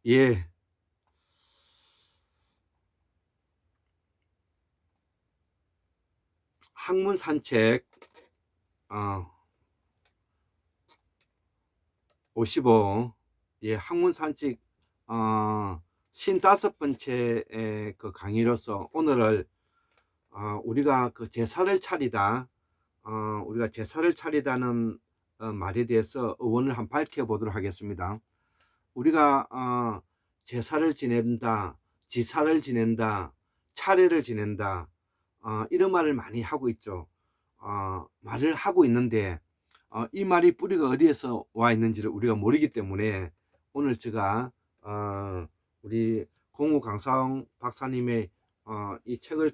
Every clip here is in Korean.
예. 학문 산책 어 55. 예, 학문 산책 어 55번째 그 강의로서 오늘을 우리가 그 제사를 차리다 우리가 제사를 차리다는 말에 대해서 의원을 한번 밝혀 보도록 하겠습니다. 우리가 제사를 지낸다, 지사를 지낸다, 차례를 지낸다, 이런 말을 많이 하고 있죠. 말을 하고 있는데 이 말이 뿌리가 어디에서 와 있는지를 우리가 모르기 때문에 오늘 제가 우리 공우 강사홍 박사님의 이 책을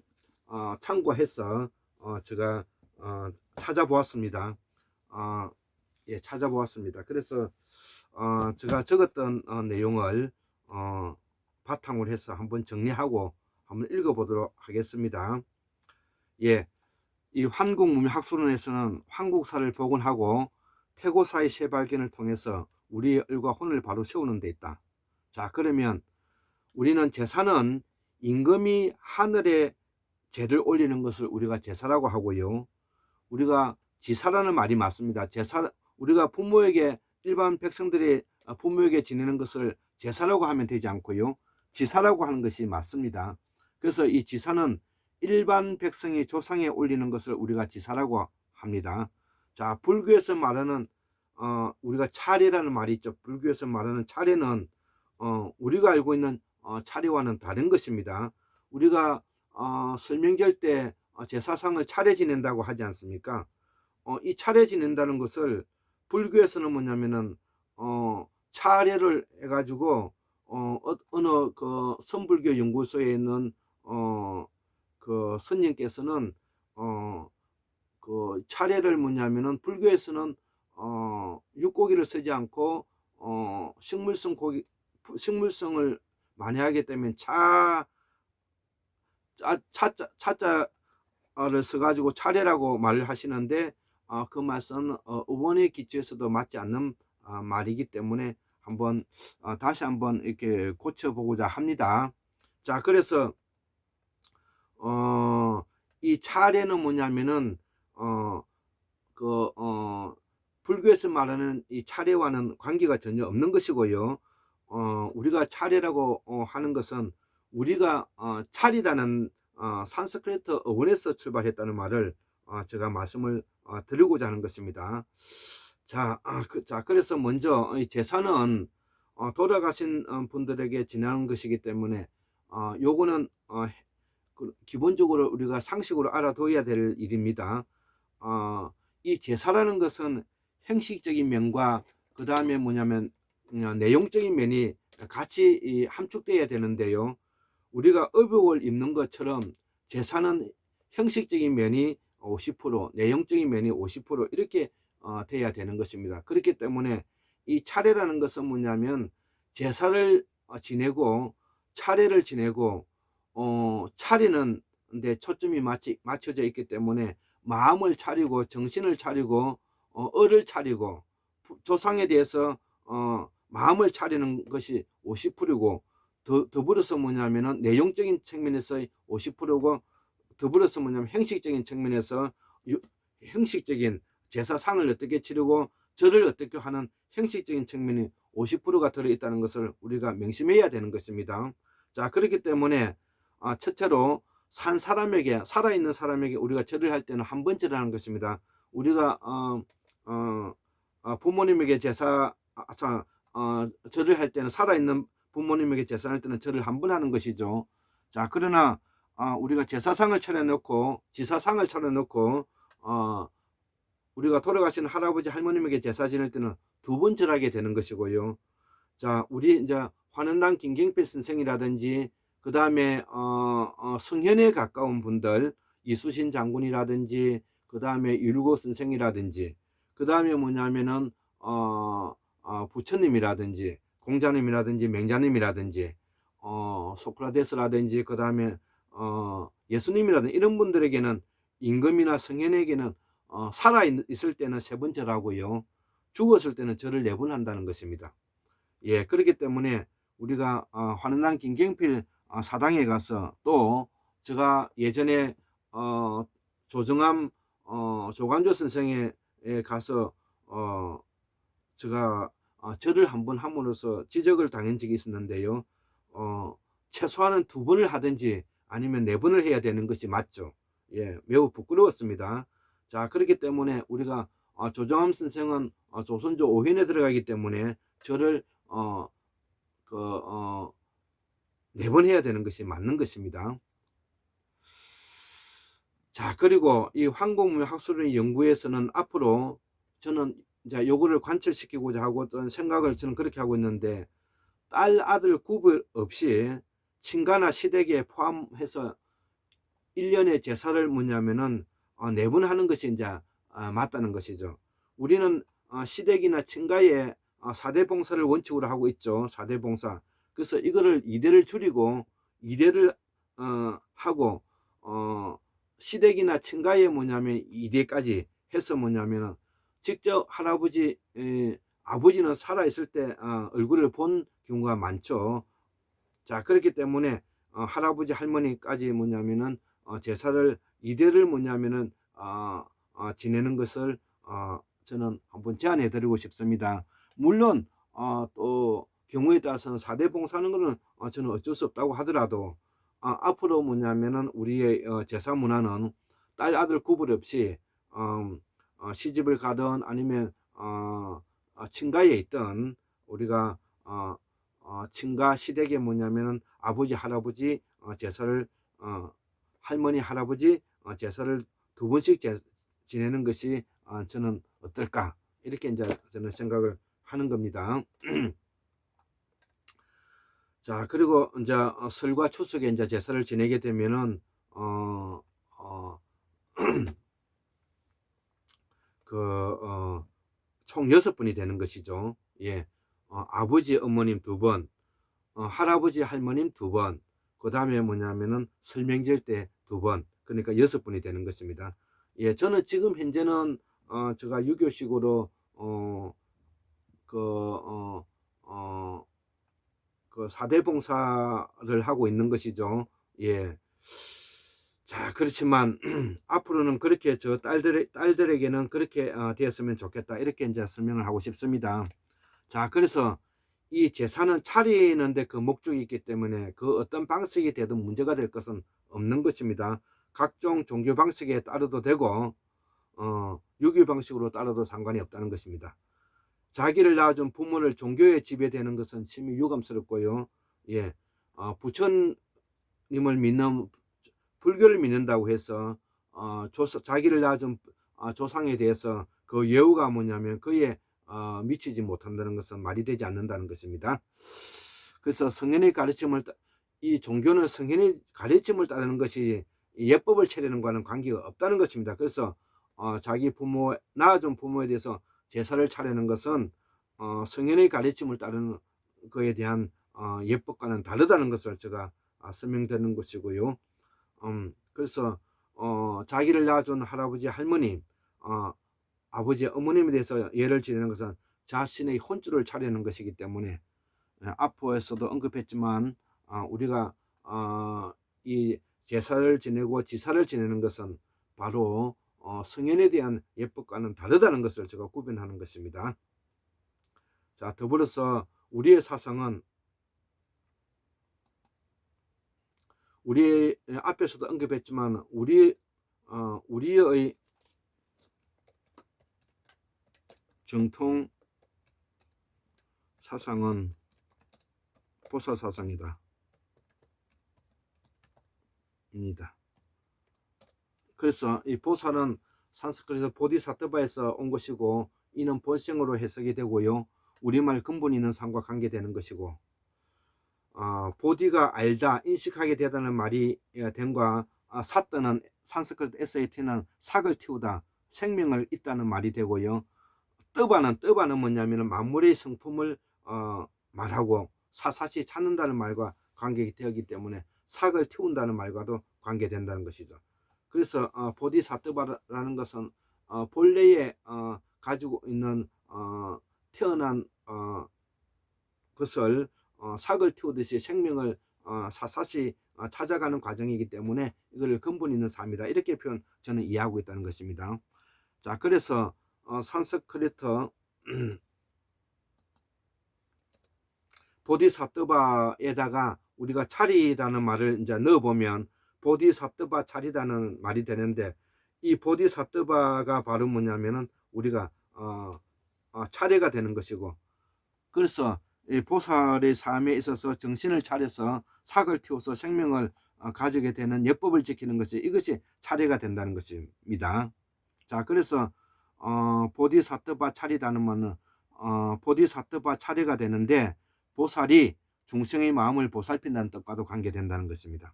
참고해서 제가 찾아보았습니다. 예, 찾아보았습니다. 그래서 제가 적었던 내용을 바탕으로 해서 한번 정리하고 한번 읽어보도록 하겠습니다. 예, 이 한국문명학술원에서는 한국사를 복원하고 태고사의 재발견을 통해서 우리의 을과 혼을 바로 세우는 데 있다. 자, 그러면 우리는 제사는 임금이 하늘에 제를 올리는 것을 우리가 제사라고 하고요. 우리가 지사라는 말이 맞습니다. 제사, 우리가 부모에게, 일반 백성들이 부모에게 지내는 것을 제사라고 하면 되지 않고요, 지사라고 하는 것이 맞습니다. 그래서 이 지사는 일반 백성이 조상에 올리는 것을 우리가 지사라고 합니다. 자, 불교에서 말하는 우리가 차례라는 말이 있죠. 불교에서 말하는 차례는 우리가 알고 있는 차례와는 다른 것입니다. 우리가 설명절 때 제사상을 차례 지낸다고 하지 않습니까? 이 차례 지낸다는 것을 불교에서는 뭐냐면은 차례를 해가지고 어느 그 선불교 연구소에 있는 그 스님께서는 그 차례를 뭐냐면은 불교에서는 육고기를 쓰지 않고 식물성 고기, 식물성을 많이 하기 때문에 차자를 써가지고 차례라고 말을 하시는데 그 말씀은 의원의 기초에서도 맞지 않는 말이기 때문에 한번 다시 한번 이렇게 고쳐보고자 합니다. 자, 그래서 이 차례는 뭐냐면은 그 불교에서 말하는 이 차례와는 관계가 전혀 없는 것이고요. 우리가 차례라고 하는 것은 우리가 차리다는 산스크리트 어원에서 출발했다는 말을 제가 말씀을 드리고자 하는 것입니다. 자, 그래서 먼저 이 제사는 돌아가신 분들에게 지나는 것이기 때문에 요거는 기본적으로 우리가 상식으로 알아둬야 될 일입니다. 이 제사라는 것은 형식적인 면과 그 다음에 뭐냐면 내용적인 면이 같이 함축되어야 되는데요. 우리가 의복을 입는 것처럼 제사는 형식적인 면이 50%, 내용적인 면이 50% 이렇게 돼야 되는 것입니다. 그렇기 때문에 이 차례라는 것은 뭐냐면 제사를 지내고 차례를 지내고 차리는 데 초점이 맞춰져 있기 때문에 마음을 차리고 정신을 차리고 을을 차리고 조상에 대해서 마음을 차리는 것이 50%고 더불어서 뭐냐면은 내용적인 측면에서 50%고 더불어서 뭐냐면 형식적인 측면에서 형식적인 제사상을 어떻게 치르고 절을 어떻게 하는 형식적인 측면이 50%가 들어있다는 것을 우리가 명심해야 되는 것입니다. 자, 그렇기 때문에 첫째로 산 사람에게, 살아있는 사람에게 우리가 절을 할 때는 한 번 절하는 것입니다. 우리가 부모님에게 제사 절을 할 때는, 살아있는 부모님에게 제사할 때는 절을 한 번 하는 것이죠. 자, 그러나 우리가 제사상을 차려놓고 지사상을 차려놓고 우리가 돌아가신 할아버지 할머님에게 제사 지낼 때는 두 번 절하게 되는 것이고요. 자, 우리 이제 환원당 김경필 선생이라든지 그 다음에 성현에 가까운 분들, 이수신 장군이라든지 그 다음에 율고 선생이라든지 그 다음에 뭐냐면은 부처님이라든지 공자님이라든지 맹자님이라든지 소크라테스라든지 그 다음에 예수님이라든지 이런 분들에게는, 임금이나 성현에게는 살아 있을 때는 세 번 절하고요, 죽었을 때는 절을 네 번 한다는 것입니다. 예, 그렇기 때문에 우리가 환원당 김경필 사당에 가서, 또 제가 예전에 조정암 조광조 선생에 가서 제가 절을 한번 함으로써 지적을 당한 적이 있었는데요. 최소한은 2번을 하든지 아니면 4번을 해야 되는 것이 맞죠. 예, 매우 부끄러웠습니다. 자, 그렇기 때문에 우리가 조정암 선생은 조선조 5현에 들어가기 때문에 절을 4번 해야 되는 것이 맞는 것입니다. 자, 그리고 이 황공무학술의 연구에서는 앞으로 저는 이제 요거를 관철시키고자 하고 어떤 생각을 저는 그렇게 하고 있는데, 딸 아들 구분 없이 친가나 시댁에 포함해서 1년의 제사를 뭐냐면은 4번 하는 것이 이제 맞다는 것이죠. 우리는 시댁이나 친가에 4대 봉사를 원칙으로 하고 있죠. 4대 봉사. 그래서 이거를 2대를 줄이고 2대를 하고 시댁이나 친가에 뭐냐면 2대까지 해서 뭐냐면은 직접 할아버지 아버지는 살아있을 때 얼굴을 본 경우가 많죠. 자, 그렇기 때문에 할아버지 할머니까지 뭐냐면은 제사를 2대를 뭐냐면은 지내는 것을 저는 한번 제안해 드리고 싶습니다. 물론 또 경우에 따라서는 4대 봉사하는 것은 저는 어쩔 수 없다고 하더라도 앞으로 뭐냐면은 우리의 제사 문화는 딸 아들 구분 없이 시집을 가든 아니면 친가에 있던 우리가 친가 시댁에 뭐냐면은 아버지 할아버지 제사를 할머니 할아버지 제사를 2번씩 지내는 것이 저는 어떨까, 이렇게 이제 저는 생각을 하는 겁니다. 자, 그리고 이제 설과 추석에 이제 제사를 지내게 되면은 총 6번이 되는 것이죠. 예. 아버지 어머님 2번, 할아버지 할머님 2번, 그 다음에 뭐냐면은 설명절 때 2번, 그러니까 6번이 되는 것입니다. 예, 저는 지금 현재는 제가 유교식으로 그 4대 봉사를 하고 있는 것이죠. 예. 자, 그렇지만 앞으로는 그렇게 저 딸들에게는 그렇게 되었으면 좋겠다, 이렇게 이제 설명을 하고 싶습니다. 자, 그래서 이 제사는 차리는데 그 목적이 있기 때문에 그 어떤 방식이 되든 문제가 될 것은 없는 것입니다. 각종 종교 방식에 따라도 되고 유교 방식으로 따라도 상관이 없다는 것입니다. 자기를 낳아준 부모를 종교에 지배되는 것은 심히 유감스럽고요. 예, 부처님을 믿는, 불교를 믿는다고 해서 자기를 낳아준 조상에 대해서 그 예우가 뭐냐면 그에 미치지 못한다는 것은 말이 되지 않는다는 것입니다. 그래서 성현의 가르침을, 이 종교는 성현의 가르침을 따르는 것이 예법을 차리는 것과는 관계가 없다는 것입니다. 그래서 자기 부모, 낳아준 부모에 대해서 제사를 차리는 것은 성현의 가르침을 따르는 것에 대한 예법과는 다르다는 것을 제가 설명드리는 것이고요. 그래서 자기를 낳아준 할아버지 할머님, 아버지 어머님에 대해서 예를 지내는 것은 자신의 혼주를 차리는 것이기 때문에 앞부에서도 언급했지만 우리가 이 제사를 지내고 지사를 지내는 것은 바로 성현에 대한 예법과는 다르다는 것을 제가 구별하는 것입니다. 자, 더불어서 우리의 사상은 우리 앞에서도 언급했지만 우리의 정통 사상은 보사 사상이다 입니다. 그래서 이 보사는 산스크리트 보디사트바에서 온 것이고, 이는 본생으로 해석이 되고요, 우리말 근본이 있는 삶과 관계되는 것이고, 보디가 알다, 인식하게 되다는 말이 된과 사뜨는 산스크리트 SAT는 삭을 틔우다, 생명을 잇다는 말이 되고요, 뜨바는 뭐냐면 만물의 성품을 말하고 사사시 찾는다는 말과 관계되었기 때문에 삭을 틔운다는 말과도 관계된다는 것이죠. 그래서 보디사트바라는 것은 본래에 가지고 있는 태어난 것을 삭을 틔우듯이 생명을 샅샅이 찾아가는 과정이기 때문에 이걸 근본 있는 삶이다. 이렇게 저는 이해하고 있다는 것입니다. 자, 그래서 산스크리트 보디사트바에다가 우리가 차리다는 말을 이제 넣어보면 보디사트바 차리다는 말이 되는데, 이 보디사트바가 바로 뭐냐면은 우리가 차례가 되는 것이고, 그래서 이 보살의 삶에 있어서 정신을 차려서 삭을 틔워서 생명을 가지게 되는 예법을 지키는 것이, 이것이 차례가 된다는 것입니다. 자, 그래서 보디사트바 차리다는 말은 보디사트바 차례가 되는데, 보살이 중생의 마음을 보살핀다는 뜻과도 관계된다는 것입니다.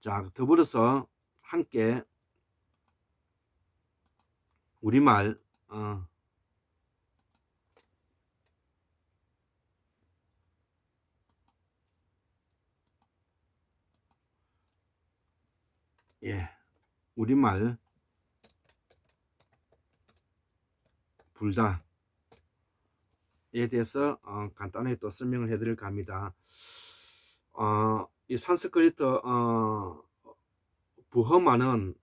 자, 더불어서 함께 우리말 우리말 불다에 대해서 간단하게 또 설명을 해드릴까 합니다. 이 산스크리트 부허만은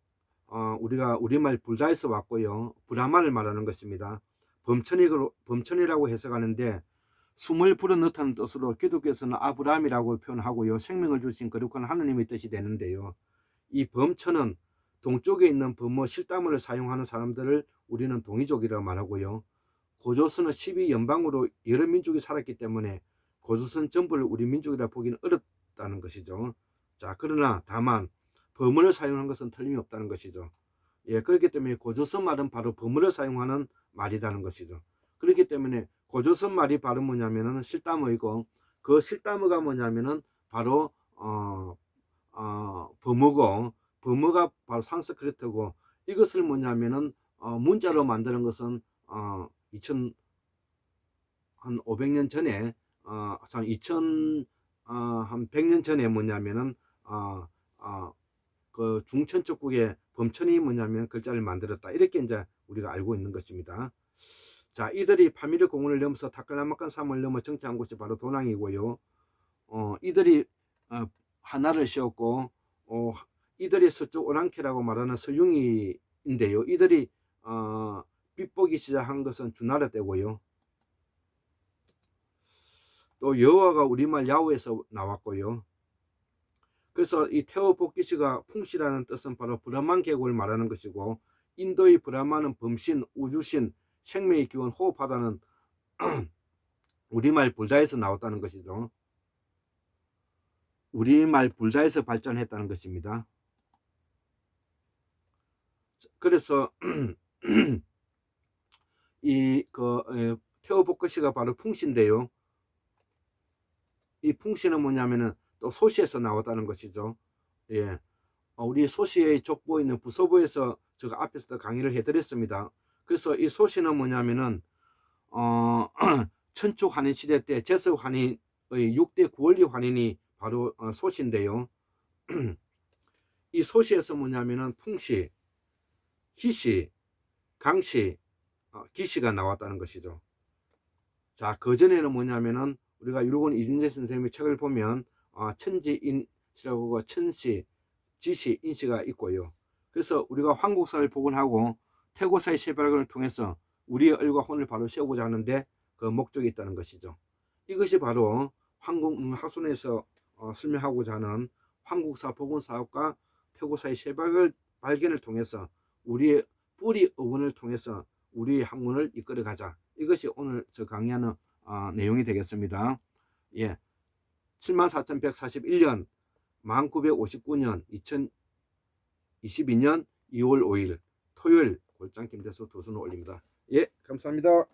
우리가 우리말 불다에서 왔고요. 브라만을 말하는 것입니다. 범천이라고 해석하는데, 숨을 불어넣다는 뜻으로 기독교에서는 아브라함이라고 표현하고요. 생명을 주신 거룩한 하느님의 뜻이 되는데요. 이 범천은 동쪽에 있는 범어 실다물을 사용하는 사람들을 우리는 동이족이라고 말하고요. 고조선은 12연방으로 여러 민족이 살았기 때문에 고조선 전부를 우리 민족이라 보기는 어렵다는 것이죠. 자, 그러나 다만 범어를 사용한 것은 틀림이 없다는 것이죠. 그렇기 때문에 고조선 말은 바로 범어를 사용하는 말이라는 것이죠. 그렇기 때문에 고조선 말이 바로 뭐냐면은 실담어이고, 그 실담어가 뭐냐면은 바로 범어고, 범어가 바로 산스크리트고, 이것을 뭐냐면은 문자로 만드는 것은 2500년 전에 한 100년 전에 뭐냐면은 그 중천적국의 범천이 뭐냐면 글자를 만들었다, 이렇게 이제 우리가 알고 있는 것입니다. 자, 이들이 파미르 공원을 넘어서 타클라마칸 섬을 넘어 정착한 곳이 바로 도낭이고요. 이들이 하나를 씌웠고, 이들이 서쪽 오랑캐라고 말하는 서융이인데요. 이들이 빗보기 시작한 것은 주나라 때고요. 또 여호와가 우리말 야후에서 나왔고요. 그래서 이 테오복기시가 풍시라는 뜻은 바로 브라만 계곡을 말하는 것이고, 인도의 브라만은 범신, 우주신, 생명의 기원, 호흡하다는 우리말 불다에서 나왔다는 것이죠. 우리말 불다에서 발전했다는 것입니다. 그래서 이 테오복기시가 바로 풍시인데요. 이 풍시는 뭐냐면은 또 소시에서 나왔다는 것이죠. 우리 소시의 족보에 있는 부서부에서 제가 앞에서도 강의를 해드렸습니다. 그래서 이 소시는 뭐냐면은 천축 환인 시대 때 제석 환인의 6대 구원리 환인이 바로 소시인데요. 이 소시에서 뭐냐면은 풍시, 희시, 강시, 기시가 나왔다는 것이죠. 자, 그전에는 뭐냐면은 우리가 유로건 이준재 선생님의 책을 보면 천지인시라고 하고 천시, 지시, 인시가 있고요. 그래서 우리가 황국사를 복원하고 태고사의 세발을 통해서 우리의 얼과 혼을 바로 세우고자 하는데 그 목적이 있다는 것이죠. 이것이 바로 학순에서 설명하고자 하는 황국사 복원사업과 태고사의 세발을 발견을 통해서 우리의 뿌리 어원을 통해서 우리의 학문을 이끌어가자. 이것이 오늘 저 강의하는 내용이 되겠습니다. 74,141년 1959년 2022년 2월 5일 토요일 골장 김대수 도순을 올립니다. 감사합니다.